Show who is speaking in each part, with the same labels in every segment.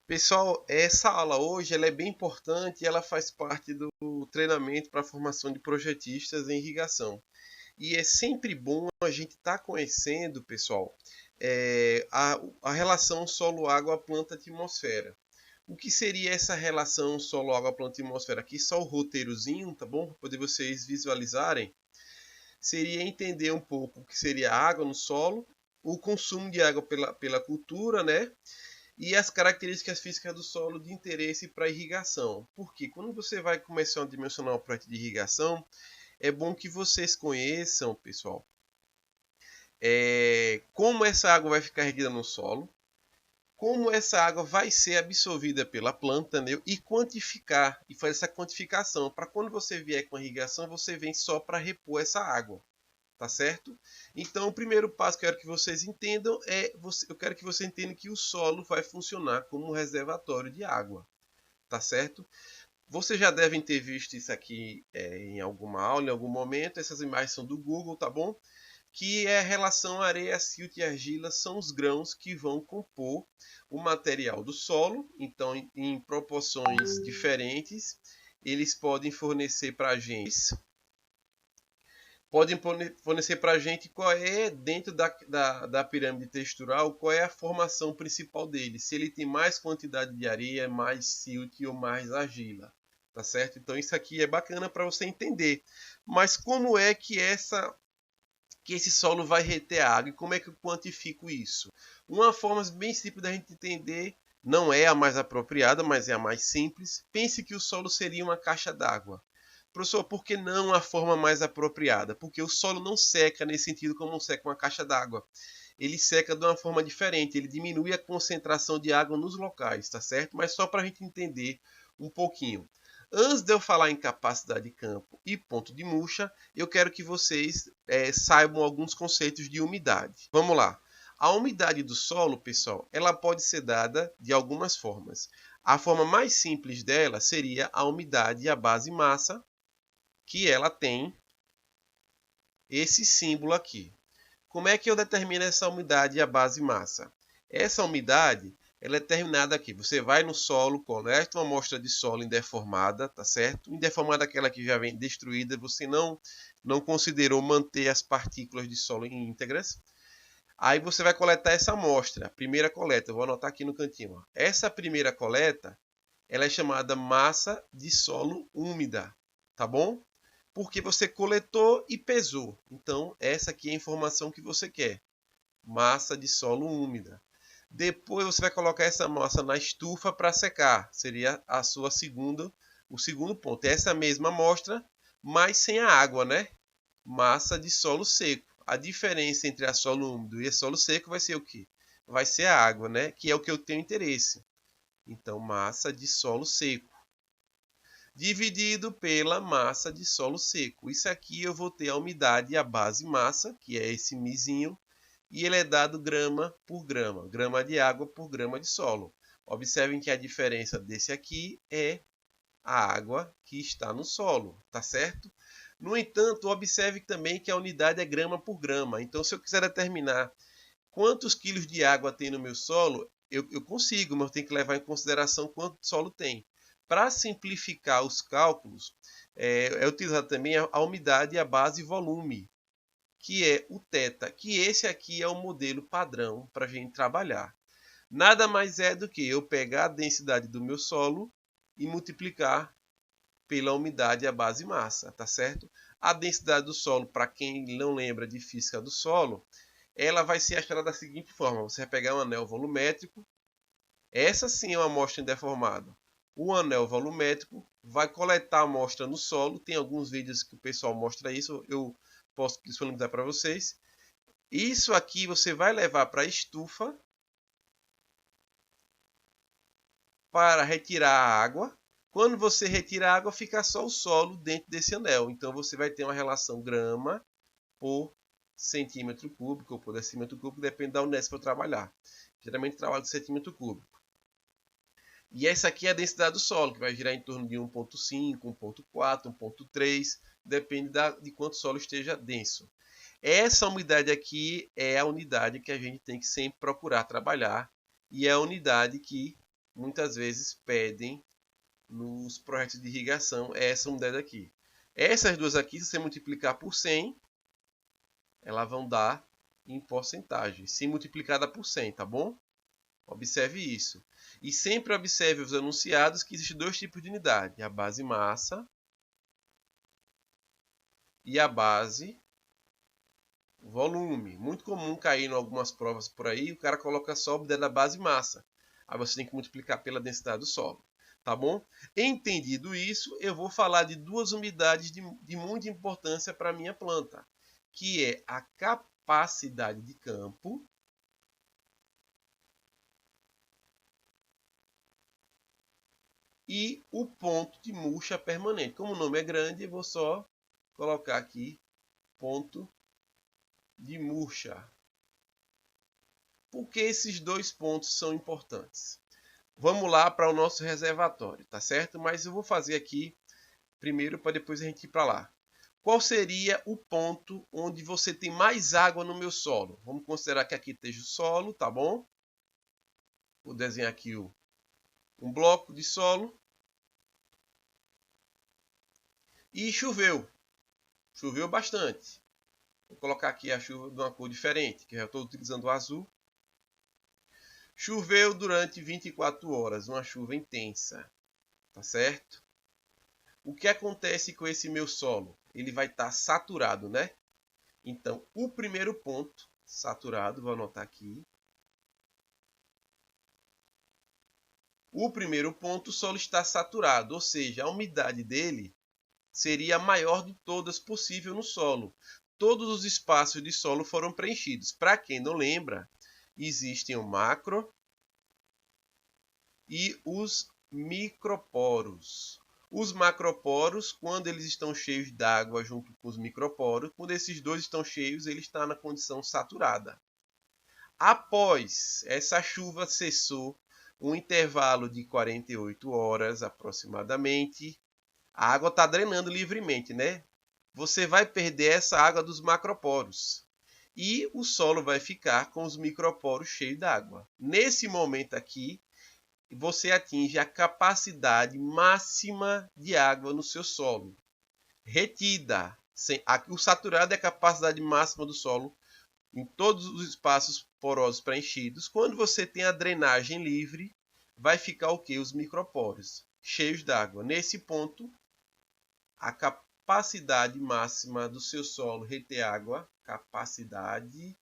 Speaker 1: Pessoal, essa aula hoje ela é bem importante e ela faz parte do treinamento para a formação de projetistas em irrigação. E é sempre bom a gente estar conhecendo, pessoal, a relação solo-água, planta, atmosfera. O que seria essa relação solo-água, planta, atmosfera? Aqui só o roteirozinho, tá bom? Para poder vocês visualizarem. Seria entender um pouco o que seria a água no solo, o consumo de água pela cultura, né? E as características físicas do solo de interesse para irrigação. Porque quando você vai começar a dimensionar um projeto de irrigação, é bom que vocês conheçam, pessoal, como essa água vai ficar retida no solo, como essa água vai ser absorvida pela planta, né? E quantificar, e fazer essa quantificação, para quando você vier com a irrigação, você vem só para repor essa água. Tá certo? Então, o primeiro passo que eu quero que vocês entendam eu quero que você entenda que o solo vai funcionar como um reservatório de água, tá certo? Vocês já devem ter visto isso aqui em alguma aula, em algum momento. Essas imagens são do Google, tá bom? Que é a relação areia, silt e argila são os grãos que vão compor o material do solo. Então, em proporções diferentes, eles podem fornecer para a gente fornecer para a gente qual é, dentro da pirâmide textural, qual é a formação principal dele. Se ele tem mais quantidade de areia, mais silt ou mais argila. Tá certo? Então isso aqui é bacana para você entender. Mas como é que esse solo vai reter água e como é que eu quantifico isso? Uma forma bem simples da gente entender, não é a mais apropriada, mas é a mais simples. Pense que o solo seria uma caixa d'água. Professor, por que não a forma mais apropriada? Porque o solo não seca nesse sentido como seca uma caixa d'água. Ele seca de uma forma diferente, ele diminui a concentração de água nos locais, tá certo? Mas só para a gente entender um pouquinho. Antes de eu falar em capacidade de campo e ponto de murcha, eu quero que vocês saibam alguns conceitos de umidade. Vamos lá. A umidade do solo, pessoal, ela pode ser dada de algumas formas. A forma mais simples dela seria a umidade à base massa, que ela tem esse símbolo aqui. Como é que eu determino essa umidade à base massa? Essa umidade ela é determinada aqui. Você vai no solo, coleta uma amostra de solo indeformada, tá certo? Indeformada é aquela que já vem destruída, você não considerou manter as partículas de solo íntegras. Aí você vai coletar essa amostra, a primeira coleta. Eu vou anotar aqui no cantinho. Ó. Essa primeira coleta ela é chamada massa de solo úmida, tá bom? Porque você coletou e pesou. Então, essa aqui é a informação que você quer. Massa de solo úmida. Depois você vai colocar essa massa na estufa para secar. Seria o segundo ponto. Essa mesma amostra, mas sem a água, né? Massa de solo seco. A diferença entre a solo úmido e a solo seco vai ser o quê? Vai ser a água, né? Que é o que eu tenho interesse. Então, massa de solo seco dividido pela massa de solo seco. Isso aqui eu vou ter a umidade e a base massa, que é esse mizinho, e ele é dado grama por grama, grama de água por grama de solo. Observem que a diferença desse aqui é a água que está no solo, tá certo? No entanto, observe também que a unidade é grama por grama. Então, se eu quiser determinar quantos quilos de água tem no meu solo, eu consigo, mas eu tenho que levar em consideração quanto solo tem. Para simplificar os cálculos, é utilizado também a umidade, a base e volume, que é o θ, que esse aqui é o modelo padrão para a gente trabalhar. Nada mais é do que eu pegar a densidade do meu solo e multiplicar pela umidade, a base e massa, tá certo? A densidade do solo, para quem não lembra de física do solo, ela vai ser achada da seguinte forma. Você vai pegar um anel volumétrico, essa sim é uma amostra indeformada. O anel volumétrico vai coletar a amostra no solo. Tem alguns vídeos que o pessoal mostra isso. Eu posso disponibilizar para vocês. Isso aqui você vai levar para a estufa para retirar a água. Quando você retira a água, fica só o solo dentro desse anel. Então você vai ter uma relação grama por centímetro cúbico ou por decímetro cúbico, depende da unidade para trabalhar. Geralmente trabalho de centímetro cúbico. E essa aqui é a densidade do solo, que vai girar em torno de 1,5, 1,4, 1,3, depende de quanto o solo esteja denso. Essa umidade aqui é a unidade que a gente tem que sempre procurar trabalhar e é a unidade que muitas vezes pedem nos projetos de irrigação é essa unidade aqui. Essas duas aqui, se você multiplicar por 100, elas vão dar em porcentagem, se multiplicada por 100, tá bom? Observe isso. E sempre observe os enunciados que existem dois tipos de unidade, a base massa e a base volume. Muito comum cair em algumas provas por aí, o cara coloca só a unidade da base massa. Aí você tem que multiplicar pela densidade do solo. Tá bom? Entendido isso, eu vou falar de duas unidades de muita importância para a minha planta, que é a capacidade de campo e o ponto de murcha permanente. Como o nome é grande, eu vou só colocar aqui ponto de murcha. Por que esses dois pontos são importantes? Vamos lá para o nosso reservatório, tá certo? Mas eu vou fazer aqui primeiro para depois a gente ir para lá. Qual seria o ponto onde você tem mais água no meu solo? Vamos considerar que aqui esteja o solo, tá bom? Vou desenhar aqui um bloco de solo. E choveu. Choveu bastante. Vou colocar aqui a chuva de uma cor diferente, que eu já estou utilizando o azul. Choveu durante 24 horas, uma chuva intensa, tá certo? O que acontece com esse meu solo? Ele vai estar saturado, né? Então, o primeiro ponto, saturado, vou anotar aqui. O primeiro ponto, o solo está saturado, ou seja, a umidade dele seria a maior de todas possível no solo. Todos os espaços de solo foram preenchidos. Para quem não lembra, existem o macro e os microporos. Os macroporos, quando eles estão cheios d'água junto com os microporos, quando esses dois estão cheios, ele está na condição saturada. Após essa chuva cessou, um intervalo de 48 horas aproximadamente, a água está drenando livremente, né? Você vai perder essa água dos macroporos. E o solo vai ficar com os microporos cheios d'água. Nesse momento aqui, você atinge a capacidade máxima de água no seu solo. Retida. O saturado é a capacidade máxima do solo em todos os espaços porosos preenchidos. Quando você tem a drenagem livre, vai ficar o quê? Os microporos cheios d'água. Nesse ponto, a capacidade máxima do seu solo reter água, capacidade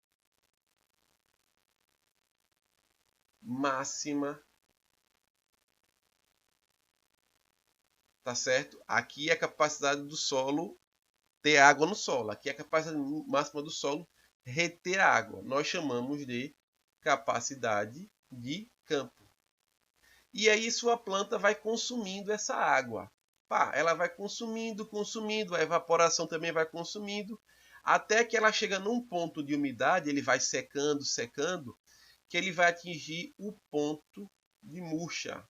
Speaker 1: máxima, tá certo? Aqui é a capacidade do solo ter água no solo. Aqui é a capacidade máxima do solo reter água. Nós chamamos de capacidade de campo. E aí sua planta vai consumindo essa água. Ela vai consumindo, a evaporação também vai consumindo, até que ela chega num ponto de umidade, ele vai secando, que ele vai atingir o ponto de murcha.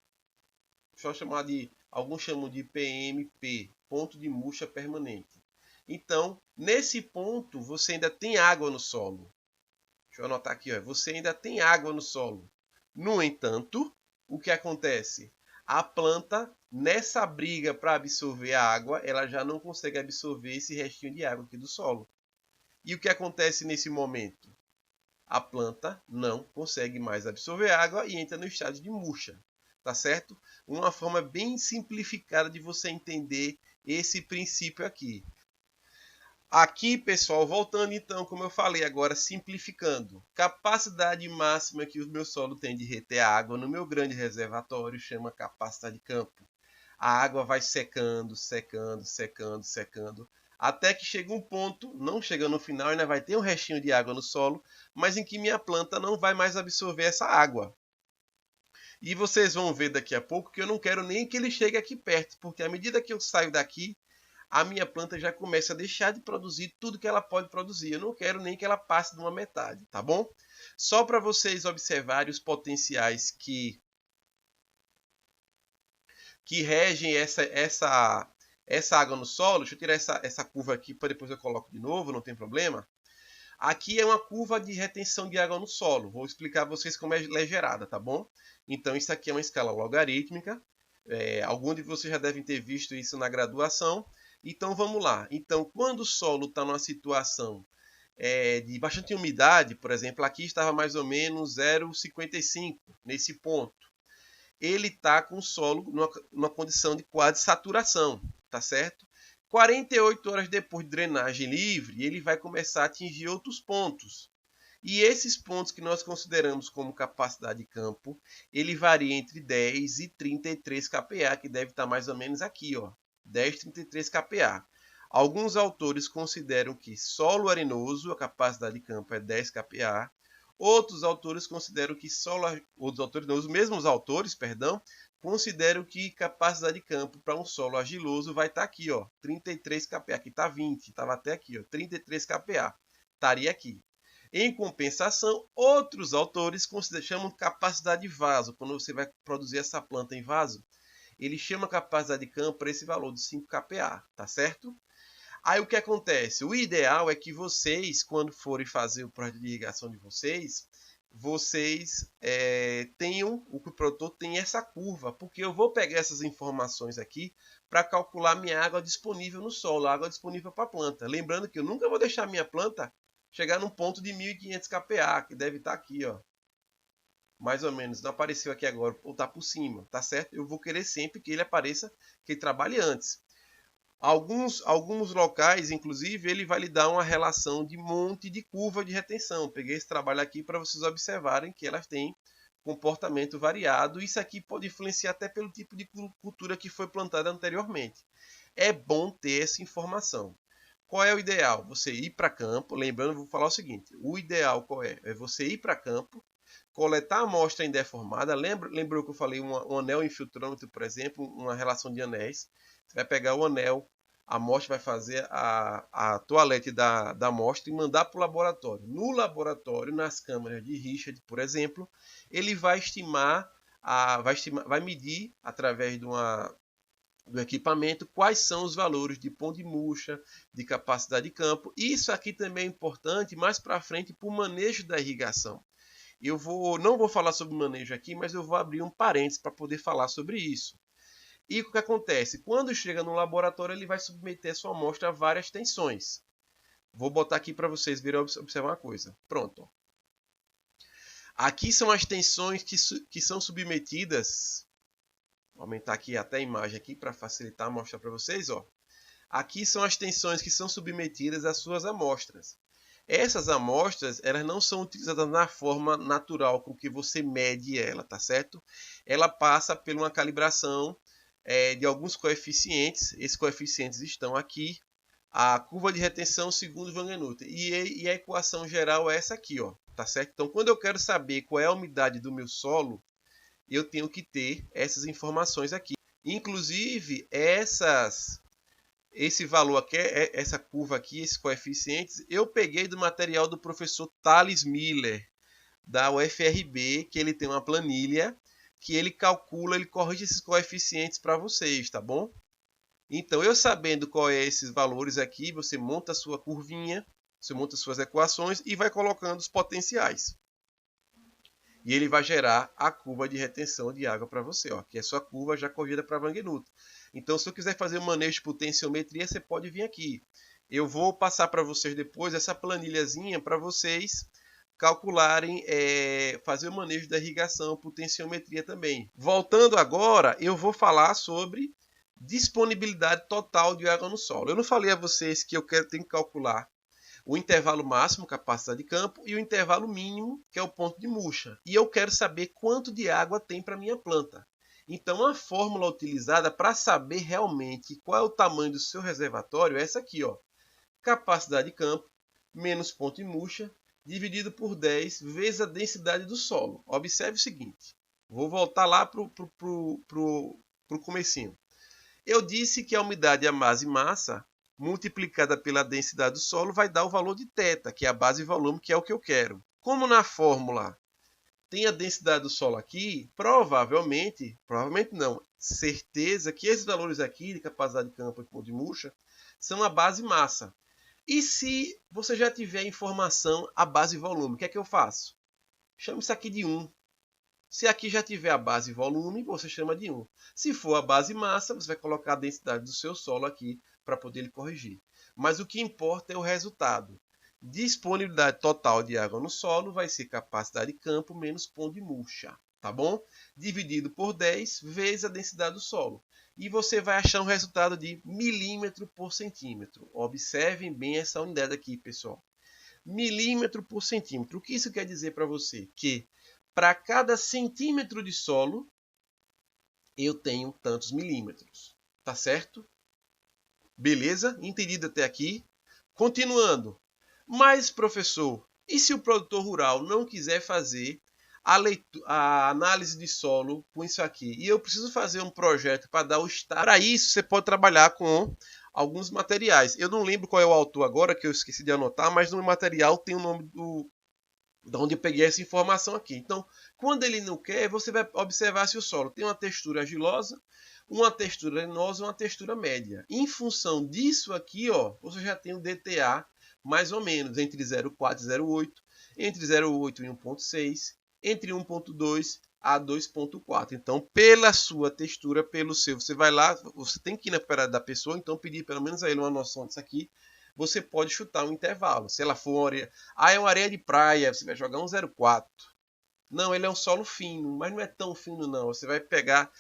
Speaker 1: Só chamar de, alguns chamam de PMP, ponto de murcha permanente. Então, nesse ponto, você ainda tem água no solo. Deixa eu anotar aqui, ó. Você ainda tem água no solo. No entanto, o que acontece? A planta, nessa briga para absorver a água, ela já não consegue absorver esse restinho de água aqui do solo. E o que acontece nesse momento? A planta não consegue mais absorver água e entra no estado de murcha. Tá certo? Uma forma bem simplificada de você entender esse princípio aqui. Aqui, pessoal, voltando então, como eu falei agora, simplificando. Capacidade máxima que o meu solo tem de reter água no meu grande reservatório chama capacidade de campo. A água vai secando, até que chega um ponto, não chega no final, ainda vai ter um restinho de água no solo, mas em que minha planta não vai mais absorver essa água. E vocês vão ver daqui a pouco que eu não quero nem que ele chegue aqui perto, porque à medida que eu saio daqui, a minha planta já começa a deixar de produzir tudo que ela pode produzir. Eu não quero nem que ela passe de uma metade, tá bom? Só para vocês observarem os potenciais que regem essa água no solo. Deixa eu tirar essa curva aqui para depois eu coloco de novo, não tem problema. Aqui é uma curva de retenção de água no solo. Vou explicar a vocês como ela é gerada, tá bom? Então isso aqui é uma escala logarítmica. Alguns de vocês já devem ter visto isso na graduação. Então vamos lá. Então quando o solo está numa situação de bastante umidade, por exemplo, aqui estava mais ou menos 0,55 nesse ponto. Ele está com o solo numa condição de quase saturação, tá certo? 48 horas depois de drenagem livre, ele vai começar a atingir outros pontos. E esses pontos que nós consideramos como capacidade de campo, ele varia entre 10 e 33 kPa, que deve estar mais ou menos aqui, ó, 10, 33 kPa. Alguns autores consideram que solo arenoso, a capacidade de campo é 10 kPa. Outros autores consideram que os mesmos autores, consideram que capacidade de campo para um solo argiloso vai estar aqui, ó, 33 kPa. Aqui está 20, estava até aqui, ó, 33 kPa. Estaria aqui. Em compensação, outros autores chamam de capacidade de vaso. Quando você vai produzir essa planta em vaso, ele chama a capacidade de campo para esse valor de 5 kPa, tá certo? Aí o que acontece? O ideal é que vocês, quando forem fazer o projeto de irrigação de vocês tenham, o produtor tenha essa curva, porque eu vou pegar essas informações aqui para calcular minha água disponível no solo, a água disponível para a planta. Lembrando que eu nunca vou deixar minha planta chegar num ponto de 1.500 kPa, que deve estar aqui, ó. Mais ou menos, não apareceu aqui agora, ou está por cima, tá certo? Eu vou querer sempre que ele apareça, que ele trabalhe antes. Alguns locais, inclusive, ele vai lhe dar uma relação de monte de curva de retenção. Peguei esse trabalho aqui para vocês observarem que elas têm comportamento variado. Isso aqui pode influenciar até pelo tipo de cultura que foi plantada anteriormente. É bom ter essa informação. Qual é o ideal? Você ir para campo. Lembrando, vou falar o seguinte: o ideal qual é? É você ir para campo, coletar a amostra indeformada. Lembrou que eu falei um anel infiltrômetro, por exemplo, uma relação de anéis. Você vai pegar o anel, a amostra vai fazer a toalete da amostra e mandar para o laboratório. No laboratório, nas câmaras de Richard, por exemplo, ele vai vai medir através do equipamento quais são os valores de pão de murcha, de capacidade de campo. Isso aqui também é importante mais para frente para o manejo da irrigação. Não vou falar sobre manejo aqui, mas eu vou abrir um parênteses para poder falar sobre isso. E o que acontece? Quando chega no laboratório, ele vai submeter a sua amostra a várias tensões. Vou botar aqui para vocês virem observar uma coisa. Pronto. Aqui são as tensões que são submetidas. Vou aumentar aqui até a imagem aqui para facilitar a mostrar para vocês. Ó. Aqui são as tensões que são submetidas às suas amostras. Essas amostras, elas não são utilizadas na forma natural com que você mede ela, tá certo? Ela passa por uma calibração de alguns coeficientes. Esses coeficientes estão aqui. A curva de retenção segundo Van Genutten. E a equação geral é essa aqui, ó, tá certo? Então, quando eu quero saber qual é a umidade do meu solo, eu tenho que ter essas informações aqui. Inclusive, esse valor aqui, essa curva aqui, esses coeficientes, eu peguei do material do professor Thales Miller, da UFRB, que ele tem uma planilha que ele calcula, ele corrige esses coeficientes para vocês, tá bom? Então, eu sabendo qual é esses valores aqui, você monta a sua curvinha, você monta as suas equações e vai colocando os potenciais. E ele vai gerar a curva de retenção de água para você, ó, que é a sua curva já corrigida para Van Genutten. Então, se eu quiser fazer um manejo de potenciometria, você pode vir aqui. Eu vou passar para vocês depois essa planilhazinha para vocês calcularem, fazer o manejo da irrigação, potenciometria também. Voltando agora, eu vou falar sobre disponibilidade total de água no solo. Eu não falei a vocês que tenho que calcular o intervalo máximo, capacidade de campo, e o intervalo mínimo, que é o ponto de murcha. E eu quero saber quanto de água tem para minha planta. Então, a fórmula utilizada para saber realmente qual é o tamanho do seu reservatório é essa aqui, ó. Capacidade de campo menos ponto de murcha dividido por 10 vezes a densidade do solo. Observe o seguinte. Vou voltar lá para o comecinho. Eu disse que a umidade é a base massa multiplicada pela densidade do solo vai dar o valor de θ, que é a base volume, que é o que eu quero. Como na fórmula tem a densidade do solo aqui, provavelmente não, certeza que esses valores aqui de capacidade de campo e ponto de murcha são a base massa. E se você já tiver informação a base volume, o que é que eu faço? Chamo isso aqui de 1. Se aqui já tiver a base volume, você chama de 1. Se for a base massa, você vai colocar a densidade do seu solo aqui para poder ele corrigir. Mas o que importa é o resultado. Disponibilidade total de água no solo vai ser capacidade de campo menos pão de murcha, tá bom? Dividido por 10 vezes a densidade do solo. E você vai achar um resultado de milímetro por centímetro. Observem bem essa unidade aqui, pessoal. Milímetro por centímetro. O que isso quer dizer para você? Que para cada centímetro de solo, eu tenho tantos milímetros. Tá certo? Beleza? Entendido até aqui? Continuando. Mas, professor, e se o produtor rural não quiser fazer a análise de solo com isso aqui? E eu preciso fazer um projeto para dar o estado. Para isso, você pode trabalhar com alguns materiais. Eu não lembro qual é o autor agora, que eu esqueci de anotar, mas no material tem o nome de onde eu peguei essa informação aqui. Então, quando ele não quer, você vai observar se o solo tem uma textura argilosa, uma textura arenosa ou uma textura média. Em função disso aqui, ó, você já tem o DTA mais ou menos entre 0,4 e 0,8, entre 0,8 e 1,6, entre 1,2 a 2,4. Então, pela sua textura, pelo seu, você vai lá, você tem que ir na propriedade da pessoa, então pedir pelo menos a ele uma noção disso aqui. Você pode chutar um intervalo. Se ela for uma areia, é uma areia de praia, você vai jogar um 0,4. Não, ele é um solo fino, mas não é tão fino não. Você vai pegar,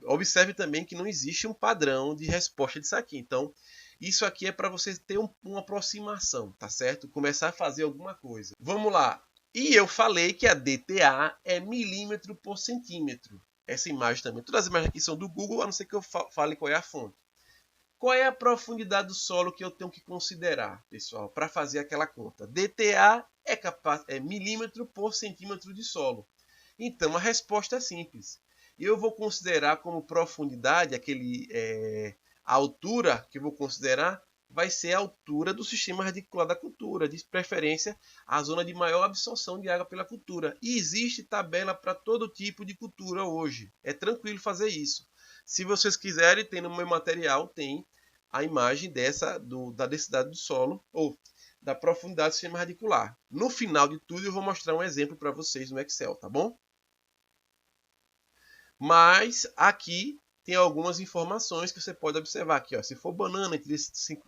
Speaker 1: observe também que não existe um padrão de resposta disso aqui. Então, isso aqui é para você ter uma aproximação, tá certo? Começar a fazer alguma coisa. Vamos lá. E eu falei que a DTA é milímetro por centímetro. Essa imagem também. Todas as imagens aqui são do Google, a não ser que eu fale qual é a fonte. Qual é a profundidade do solo que eu tenho que considerar, pessoal, para fazer aquela conta? DTA é milímetro por centímetro de solo. Então, a resposta é simples. Eu vou considerar como profundidade, a altura que eu vou considerar vai ser a altura do sistema radicular da cultura, de preferência a zona de maior absorção de água pela cultura. E existe tabela para todo tipo de cultura hoje. É tranquilo fazer isso. Se vocês quiserem, tem no meu material, tem a imagem da densidade do solo, ou da profundidade do sistema radicular. No final de tudo, eu vou mostrar um exemplo para vocês no Excel, tá bom? Mas aqui tem algumas informações que você pode observar aqui, ó. Se for banana entre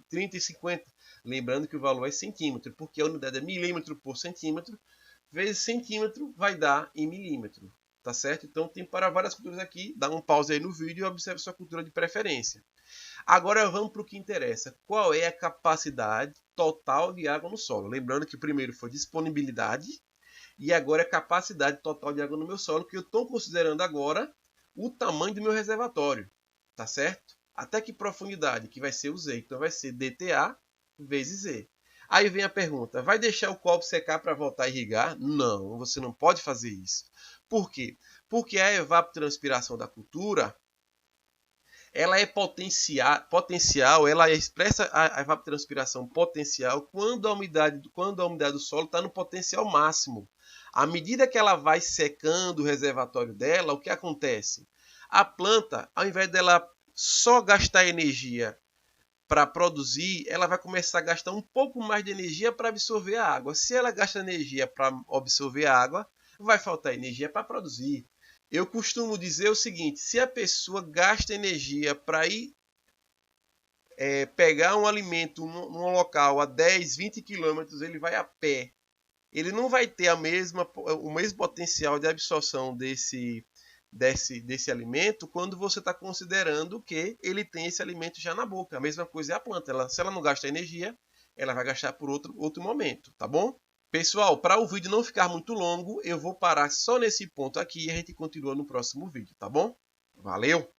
Speaker 1: 30 e 50, lembrando que o valor é centímetro, porque a unidade é milímetro por centímetro, vezes centímetro vai dar em milímetro, tá certo? Então tem para várias culturas aqui, dá um pause aí no vídeo e observe sua cultura de preferência. Agora vamos para o que interessa. Qual é a capacidade total de água no solo? Lembrando que o primeiro foi disponibilidade e agora é capacidade total de água no meu solo, que eu estou considerando agora o tamanho do meu reservatório, tá certo? Até que profundidade, que vai ser o Z. Então vai ser DTA vezes Z. Aí vem a pergunta, vai deixar o copo secar para voltar a irrigar? Não, você não pode fazer isso. Por quê? Porque a evapotranspiração da cultura, ela é potencial, ela expressa a evapotranspiração potencial quando a umidade do solo está no potencial máximo. À medida que ela vai secando o reservatório dela, o que acontece? A planta, ao invés dela só gastar energia para produzir, ela vai começar a gastar um pouco mais de energia para absorver a água. Se ela gasta energia para absorver a água, vai faltar energia para produzir. Eu costumo dizer o seguinte, se a pessoa gasta energia para ir pegar um alimento num local a 10, 20 quilômetros, ele vai a pé. Ele não vai ter o mesmo potencial de absorção desse alimento quando você está considerando que ele tem esse alimento já na boca. A mesma coisa é a planta. Se ela não gasta energia, ela vai gastar por outro momento, tá bom? Pessoal, para o vídeo não ficar muito longo, eu vou parar só nesse ponto aqui e a gente continua no próximo vídeo, tá bom? Valeu!